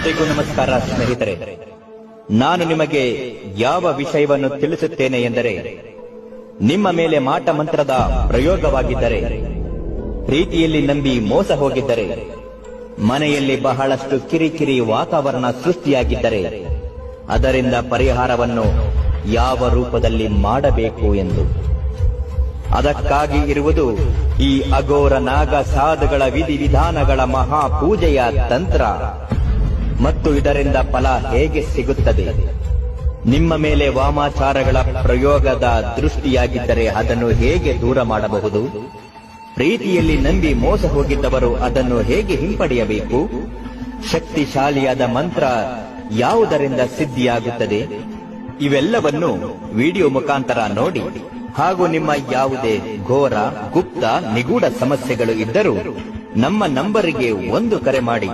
ಎಲ್ಲರಿಗೂ ನಮಸ್ಕಾರ ಸ್ನೇಹಿತರೆ. ನಾನು ನಿಮಗೆ ಯಾವ ವಿಷಯವನ್ನು ತಿಳಿಸುತ್ತೇನೆ ಎಂದರೆ, ನಿಮ್ಮ ಮೇಲೆ ಮಾಟ ಮಂತ್ರದ ಪ್ರಯೋಗವಾಗಿದ್ದರೆ, ಪ್ರೀತಿಯಲ್ಲಿ ನಂಬಿ ಮೋಸ ಹೋಗಿದ್ದರೆ, ಮನೆಯಲ್ಲಿ ಬಹಳಷ್ಟು ಕಿರಿಕಿರಿ ವಾತಾವರಣ ಸೃಷ್ಟಿಯಾಗಿದ್ದರೆ, ಅದರಿಂದ ಪರಿಹಾರವನ್ನು ಯಾವ ರೂಪದಲ್ಲಿ ಮಾಡಬೇಕು ಎಂದು. ಅದಕ್ಕಾಗಿ ಇರುವುದು ಈ ಅಘೋರ ನಾಗ ಸಾಧುಗಳ ವಿಧಿವಿಧಾನಗಳ ಮಹಾಪೂಜೆಯ ತಂತ್ರ ಮತ್ತು ಇದರಿಂದ ಫಲ ಹೇಗೆ ಸಿಗುತ್ತದೆ. ನಿಮ್ಮ ಮೇಲೆ ವಾಮಾಚಾರಗಳ ಪ್ರಯೋಗದ ದೃಷ್ಟಿಯಾಗಿದ್ದರೆ ಅದನ್ನು ಹೇಗೆ ದೂರ ಮಾಡಬಹುದು. ಪ್ರೀತಿಯಲ್ಲಿ ನಂಬಿ ಮೋಸ ಹೋಗಿದ್ದವರು ಅದನ್ನು ಹೇಗೆ ಹಿಂಪಡೆಯಬೇಕು. ಶಕ್ತಿಶಾಲಿಯಾದ ಮಂತ್ರ ಯಾವುದರಿಂದ ಸಿದ್ಧಿಯಾಗುತ್ತದೆ. ಇವೆಲ್ಲವನ್ನು ವಿಡಿಯೋ ಮುಖಾಂತರ ನೋಡಿ. ಹಾಗೂ ನಿಮ್ಮ ಯಾವುದೇ ಘೋರ, ಗುಪ್ತ, ನಿಗೂಢ ಸಮಸ್ಯೆಗಳು ಇದ್ದರೂ ನಮ್ಮ ನಂಬರಿಗೆ ಒಂದು ಕರೆ ಮಾಡಿ.